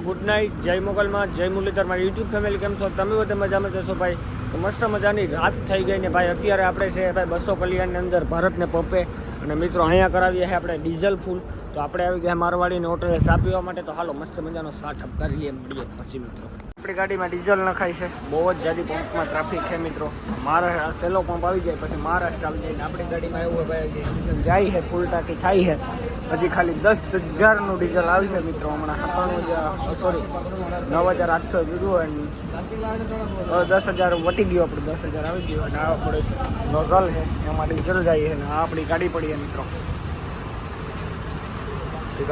Good night, જય મોગલમાં, જય મુરલીધર. મારી યુટ્યુબ ફેમિલી કેમ છો? તમે બધે મજામાં જશો ભાઈ. તો મસ્ત મજાની રાત થઈ ગઈ ને ભાઈ. અત્યારે આપણે છે ભાઈ 200 કલ્યાણની અંદર ભારતને પંપે અને મિત્રો અહીંયા કરાવીએ છીએ આપણે ડીઝલ ફૂલ. તો આપણે આવી ગયા મારવાડીની ઓટોએ ચા પીવા માટે. તો હાલો મસ્ત મજાનો સ્ટાર્ટઅપ કરી લઈએ, મળીએ પછી મિત્રો. આપણી ગાડીમાં ડીઝલ નખાય છે, બહુ જ જાડી પંપમાં ટ્રાફિક છે મિત્રો. મહારાષ્ટ્ર સેલો પંપ આવી જાય પછી મહારાષ્ટ્ર આવી જાય. આપણી ગાડીમાં એવું ભાઈ જાય છે, ફૂલ ટાંકી થાય છે. હજી ખાલી 10,000નું ડીઝલ આવી છે મિત્રો. હમણાં 9,800 કીધું અને 10,000 વટી ગયો, આપણે 10,000 આવી ગયો. અને આ આપણે નોઝલ છે એમાં ડીઝલ જાય છે. અને આ આપણી ગાડી પડી છે મિત્રો.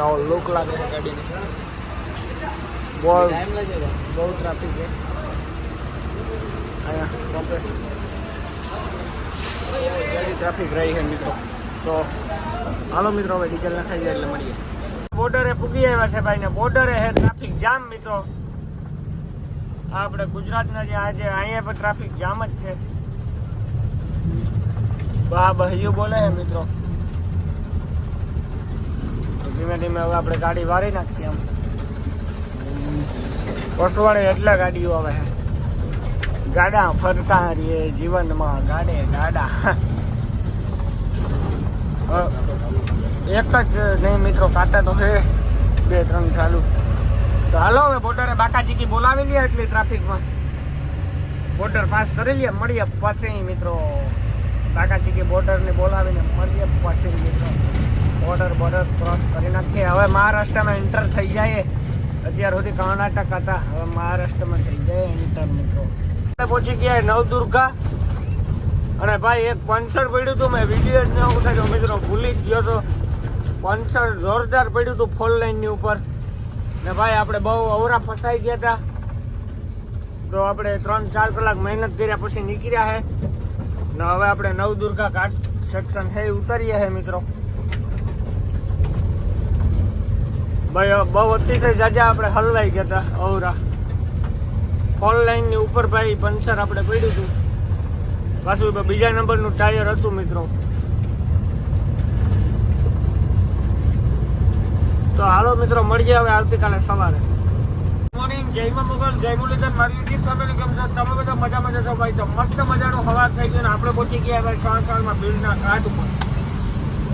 આવો લુક લાગે છે ગાડીને. બહુ ટ્રાફિક છે અહીંયા પંપે, ગાડી ટ્રાફિક રહી છે મિત્રો. તો હાલો મિત્રો, હવે ડીઝલ નખાઈ જાય એટલે મળીએ. બોર્ડરે પૂગી આવ્યા છે ભાઈ ને. બોર્ડરે છે ટ્રાફિક જામ મિત્રો. આપણે ગુજરાતના જે આજે અહીંયા પણ ટ્રાફિક જામ જ છે. બહાયું બોલે છે મિત્રો. ધીમે ધીમે હવે આપણે ગાડી વારી નાખીએ. આમ પસવાડે એટલા ગાડીઓ આવે છે. ગાડા ફરતા રહીએ જીવનમાં, ગાડા એક જ નહીં મિત્રો, કાંટા તો છે 2-3 ચાલુ. તો હાલો હવે બોર્ડરે બાકાચીકી બોલાવી લઈએ. એટલી ટ્રાફિકમાં બોર્ડર પાસ કરી લઈએ, મળીએ પછી મિત્રો. બાકાચીકી બોર્ડરની બોલાવીને મળીએ પછી મિત્રો. બોર્ડર ક્રોસ કરી નાખીએ. હવે મહારાષ્ટ્રમાં એન્ટર થઈ જાય. અત્યાર સુધી કર્ણાટક હતા, હવે મહારાષ્ટ્રમાં થઈ જાય એન્ટર મિત્રો. પહોંચી ગયા નવદુર્ગા. અને ભાઈ એક પંચર પડ્યું હતું, મેં વિડીયો જ ન ઉતાર્યો મિત્રો, ભૂલી જ ગયો હતો. પંચર જોરદાર પડ્યું હતું ફોર લાઈનની ઉપર. ને ભાઈ આપણે બહુ અવરા ફસાઈ ગયા હતા. તો આપણે 3-4 કલાક મહેનત કર્યા પછી નીકળ્યા છે. ને હવે આપણે નવદુર્ગા ઘાટ સેક્શન છે ઉતરીએ છે મિત્રો. ભાઈ બહુ અતિશય જાજા આપણે હલવાઈ ગયા હતા અવરા. ફોર લાઈનની ઉપર ભાઈ પંચર આપણે પડ્યું હતું. પાછું બીજા નંબરનું ટાયર હતું મિત્રો. તો હાલો મિત્રો, મળીએ હવે આવતીકાલે સવારે. મોર્નિંગ, જય મોગલ, જય મુરલીધર. મારી યુટ્યુબ ફેમિલી કેમ છો? તમે બધા મજામાં જશો ભાઈ. તો મસ્ત મજાનો હવા થઈ ગયો ને આપણે પહોંચી ગયા ભાઈ સવારમાં બીડના ઘાટ ઉપર.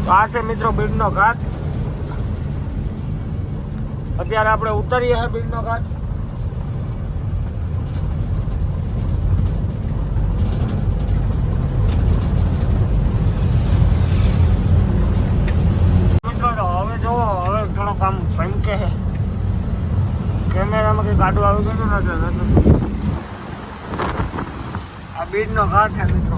તો આ છે મિત્રો બીડનો ઘાટ. અત્યારે આપણે ઉતરીએ છીએ બીડનો ઘાટ. હવે થોડો કામ ભંકે છે. કેમેરામાં કઈ ગાડું આવી ગયું નથી. આ બીડનો ઘાટ છે મિત્રો.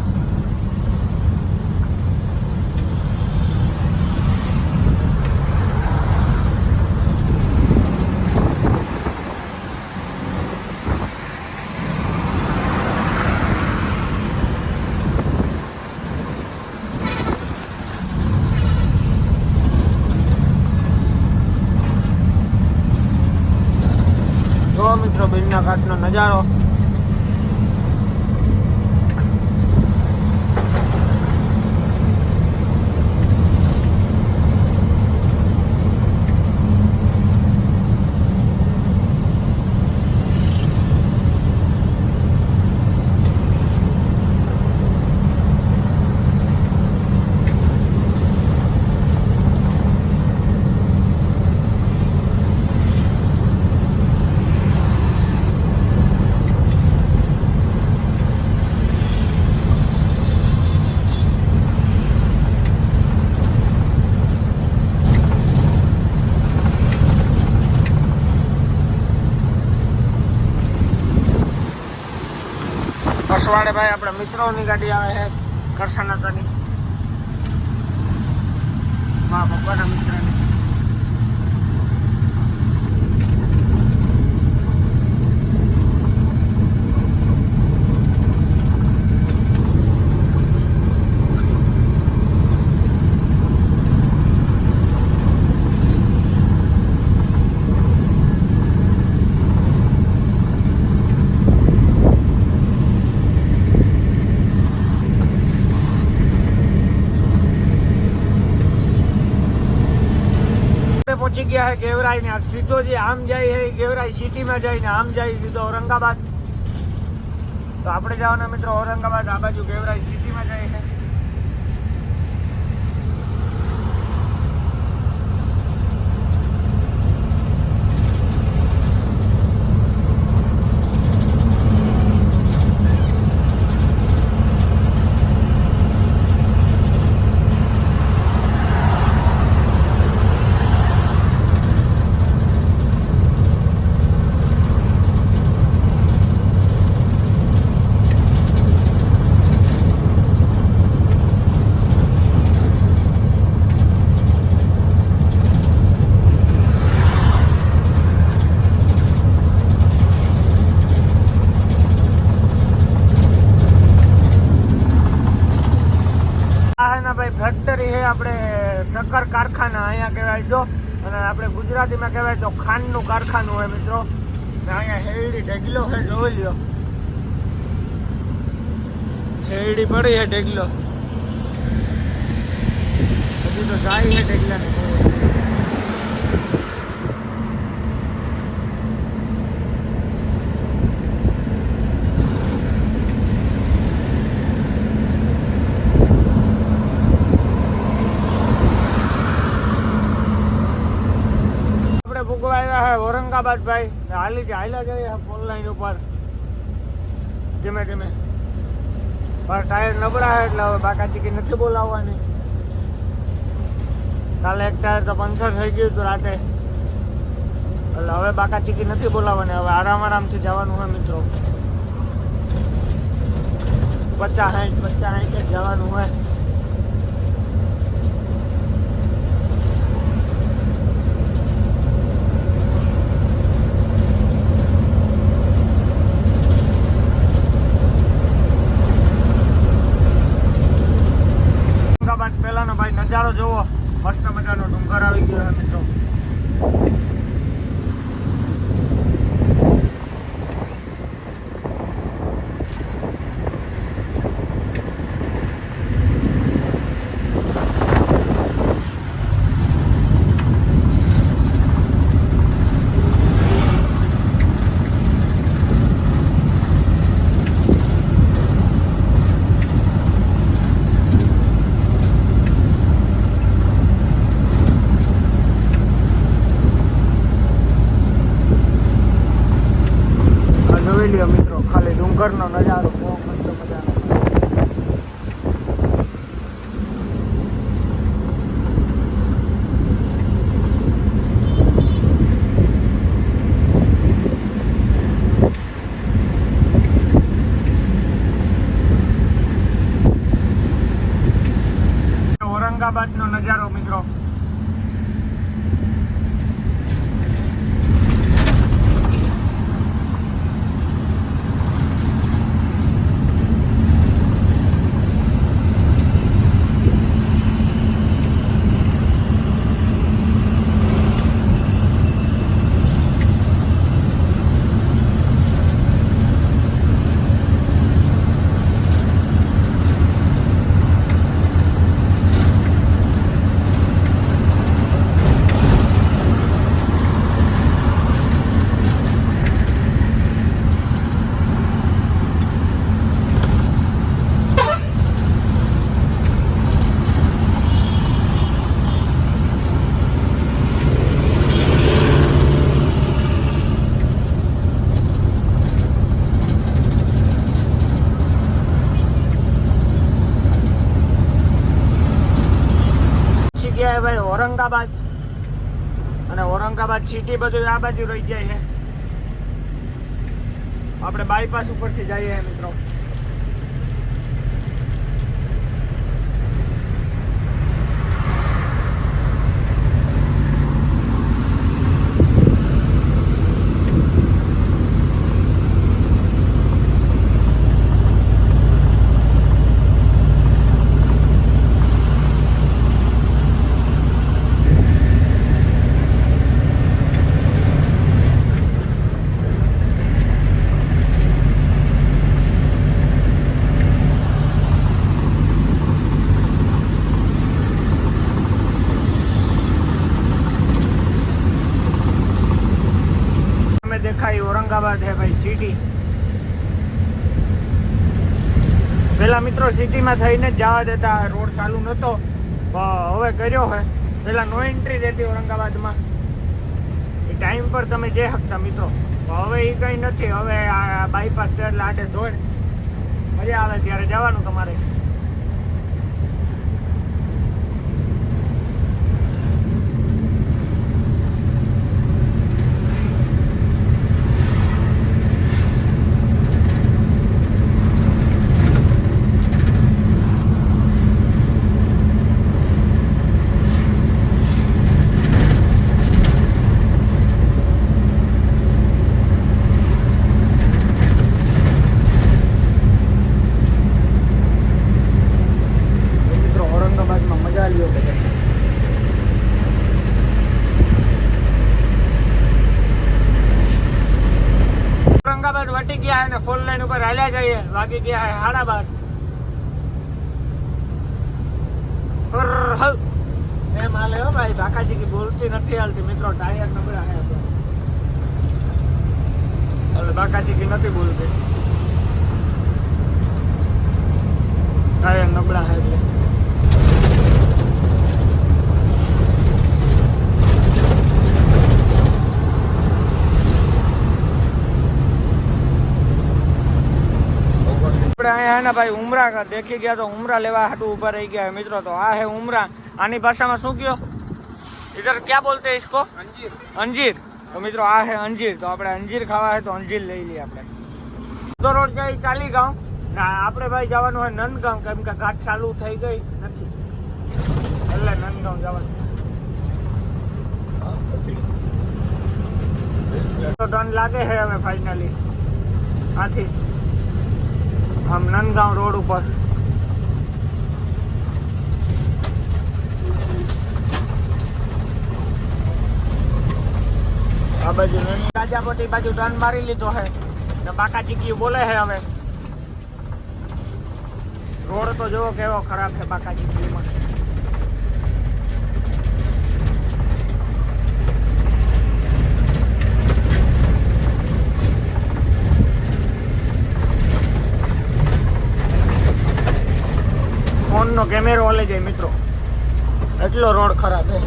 મિત્રો બીડના ઘાટનો નજારો. પસવાડે ભાઈ આપણા મિત્રોની ગાડી આવે છે, કરસનાતાની, મારા પપ્પાના મિત્રની. ગયા છે ગેવરાઈ ને. આ સીધો જે આમ જાય છે ગેવરાઈ સિટીમાં જાય ને આમ જાય સીધો ઔરંગાબાદ. તો આપણે જવાના મિત્રો ઔરંગાબાદ, આ બાજુ ગેવરાઈ સિટીમાં જાય છે. ફેક્ટરી છે આપણે શક્કર કારખાના અહીંયા કહેવાય જો, અને આપણે ગુજરાતીમાં કહેવાય તો ખાંડનું કારખાનું હોય મિત્રો. અહીંયા હેરડી ઢગલો છે, જોઈ લ્યો હેરડી પડી છે ઢગલો. હજી તો જાય છે ઢગલાને. ઔરંગાબાદ ભાઈ હાલ્યા જઈએ ફોર લાઈન ઉપર ધીમે ધીમે. પણ ટાયર નબળા છે એટલે હવે બાકાચીકી નથી બોલાવવાની. કાલે એક ટાયર તો પંચર થઈ ગયું હતું રાતે, એટલે હવે બાકાચીકી નથી બોલાવવાની. હવે આરામથી જવાનું હોય મિત્રો. 50-60 જ જવાનું હોય. પેલાનો ભાઈ નજારો જોવો, મસ્ત મજાનો ડુંગર આવી ગયો છે મિત્રો. મિત્રો ખાલી ડુંગરનો નજારો બહુ મસ્ત મજાનો. ઔરંગાબાદનો નજારો મિત્રો. ભાઈ ઔરંગાબાદ, અને ઔરંગાબાદ સિટી બધું આ બાજુ રહી જાય છે. આપણે બાયપાસ ઉપરથી જઈએ મિત્રો. દેખાય औरंगाबाद है भाई सिटी। પેલા મિત્રો સિટીમાં થઈને જ જવા દેતા, રોડ ચાલુ નતો, હવે કર્યો હે। પેલા નો એન્ટ્રી રહેતી औरंगाबादમાં, એ ટાઈમ પર તમે જઈ શકતા મિત્રો, હવે એ કંઈ નથી। હવે આ બાયપાસ છે એટલે આડે ધોળ મજા આવે ત્યારે જવાનું તમારે। औरंगाबाद वटी गया है, फोर लाइन ऊपर हाल्या जाइए, वागी गया है 12:30। एम हाले हो भाई, बाकाजी की बोलती नहीं हालती मित्रों, टायर नबड़ा है। बाकाजी की नहीं बोलती, टायर नबड़ा है। है ना भाई उमरा का देखी गया तो उमरा लेवा हाटू ऊपर रही गया है मित्रों। तो आ है उमरा, आनी भाषा में शू कहो, इधर क्या बोलते हैं इसको? अंजीर। अंजीर। तो मित्रों आ है अंजीर, तो આપણે અંજીર ખાવા है तो अंजीर લઈ લઈએ આપણે। તો રોડ જાય ચાલી ગામ, આપણે ભાઈ જવાનું હોય નંદગામ, કેમ કે ઘાટ ચાલુ થઈ ગઈ નથી એટલે નંદગામ જવાનું। તો ડન લાગે है હવે ફાઇનલી આથી हम नंदगांव रोड ऊपर। आ बाजू राजापट्टी बाजू टर्न मारी लीधो है, बाका चीकी बोले है हमें। रोड तो जो केवो खराब है बाका चीकी में। फोन नो कैमेरो ले जाए मित्रों, एटलो रोड खराब है।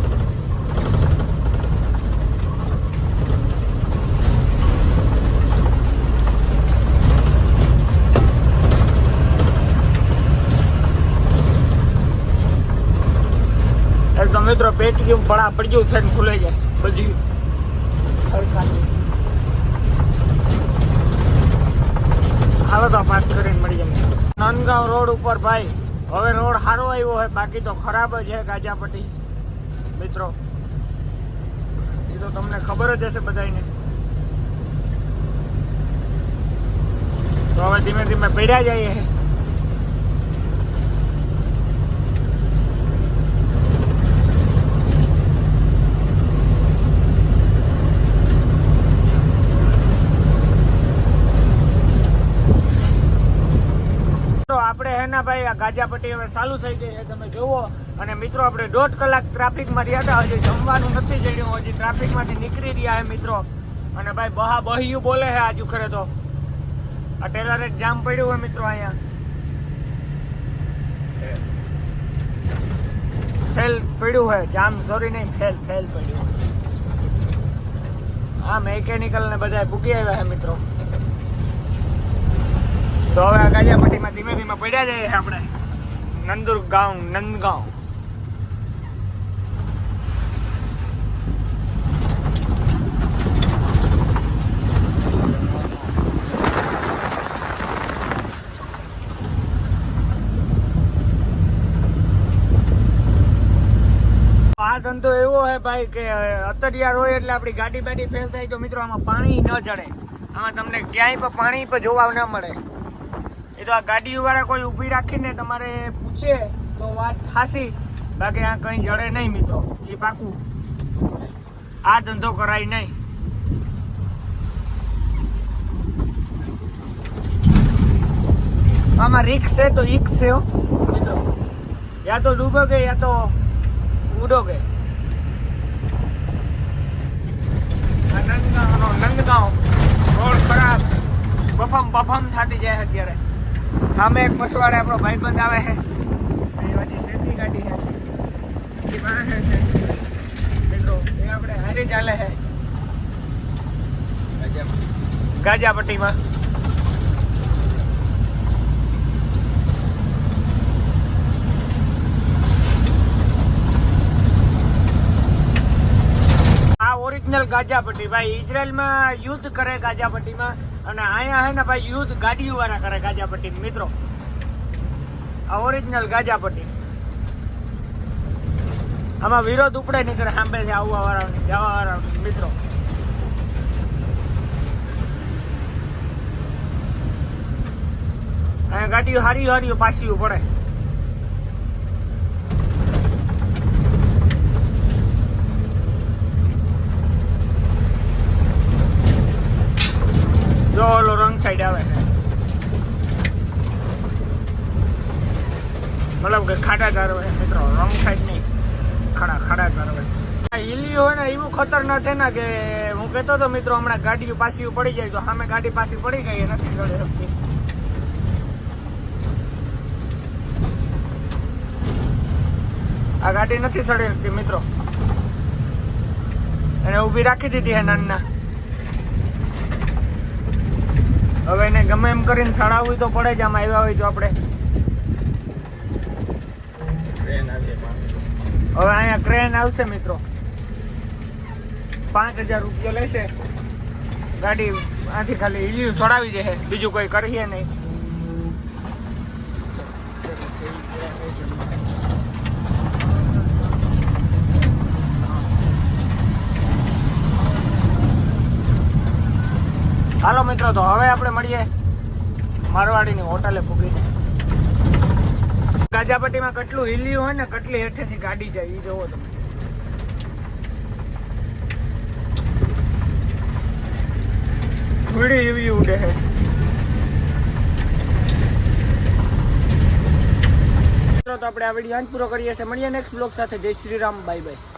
एकदम मित्रों पेट की बड़ा पड़जू थे खुले जाए बधी हालो तो पास करीने मળી જાય। नंदगांव रोड ऊपर भाई હવે રોડ સારો આવ્યો है, बाकी तो खराब જ है गाजापट्टी मित्रों, ये तो તમને ખબર જ હશે બધાને। તો હવે ધીમે ધીમે પડ્યા જઈએ है। આપણે હે ના ભાઈ આ ગાજાપટ્ટી હવે ચાલુ થઈ ગઈ છે તમે જોવો। અને મિત્રો આપણે 1.5 કલાક ટ્રાફિકમાં રહ્યા હતા, હજી જમવાનું નથી જડ્યું, હજી ટ્રાફિકમાંથી નીકળી રહ્યા છે મિત્રો। અને ભાઈ બહા બહિયું બોલે છે આજુ ખરે તો આ ટેલરે જામ પડ્યું હોય મિત્રો, અહીંયા ફેલ પડ્યું હોય, જામ સોરી નહીં ફેલ પડ્યું। આ મેકેનિકલ ને બધા પૂગી આવ્યા છે મિત્રો। तो હવે આ ગાજાપટ્ટીમાં ધીમે ધીમે પડ્યા જાય છે આપણે નંદગાંવ। આ ધંધો એવો હે ભાઈ કે અત્તરિયાર હોય એટલે આપણી ગાડી બાડી ફેલ થાય તો મિત્રો આમાં પાણી ન જડે, આમાં તમને ક્યાંય પણ પાણી પણ જોવા ન મળે। એ તો આ ગાડી વાળા કોઈ ઊભી રાખીને તમારે પૂછે તો વાત ખાસી, બાકી આ કંઈ જડે નહીં મિત્રો, એ પાકું। આ ધંધો કરાય નહીં। આમાં रिक्स है तो इक्स है मित्रों, या तो डूबोगे या तो उड़ोगे। નંદગાંવ રોડ ખરાબ બફમ થતી જાય છે અત્યારે. સામે એક પસવાડે આપણો ભાઈબંધ આવે છે, એ બધી શેતી ગાડી છે, એ પાસે છે મિત્રો, એ આપણે હારી ચાલે છે ગાજાપટ્ટીમાં. ઓરિજિનલ ગાજાપટ્ટી ભાઈ, ઇઝરાયલમાં યુદ્ધ કરે ગાજાપટ્ટીમાં, અને અહીંયા હે ને ભાઈ યુદ્ધ ગાડીઓ વાળા કરે ગાજાપટ્ટી મિત્રો. આ ઓરિજિનલ ગાજાપટ્ટી, આમાં વિરોધ ઉપડે નહીં કરે સાંભળે આવવા વાળા જવા વાળા મિત્રો. અહીંયા ગાડીઓ હારી પાછી પડે. જો ઓલો રંગ સાઈડ આવે છે, મતલબ કે ખાડાદાર હોય મિત્રો, રંગ સાઈડ નહીં, ખાડાદાર હોય. હિલી હોય ને એવું ખતરનાક છે ને કે હું કહેતો હતો મિત્રો, હમણાં ગાડીઓ પાછી પડી જાય તો સામે ગાડી પાછી પડી ગઈ, નથી ચડી શકતી. આ ગાડી નથી ચડી શકતી મિત્રો, એને ઊભી રાખી દીધી હે નાના. હવે એને ગમે એમ કરીને સડાવવી તો પડે જ, આમાં આવ્યા હોય તો આપણે. હવે અહીંયા ક્રેન આવશે મિત્રો, 5000 રૂપિયા લેશે ગાડી, આથી ખાલી હિલિયું ચડાવી દે, બીજું કોઈ કરીએ નહીં. હાલો મિત્રો, તો હવે આપણે મળીએ મારવાડીની હોટલે પૂગીને. ગાજાપટ્ટીમાં કેટલું હિલ્યું હોય ને, કેટલી હેઠેથી ગાડી જાય એ જોવો તમે. ધૂળી એવી ઉડે છે. તો આપણે આ વિડીયો અંત પૂરો કરીએ છીએ. મળીએ નેક્સ્ટ બ્લોગ સાથે. જય શ્રી રામ, બાય બાય.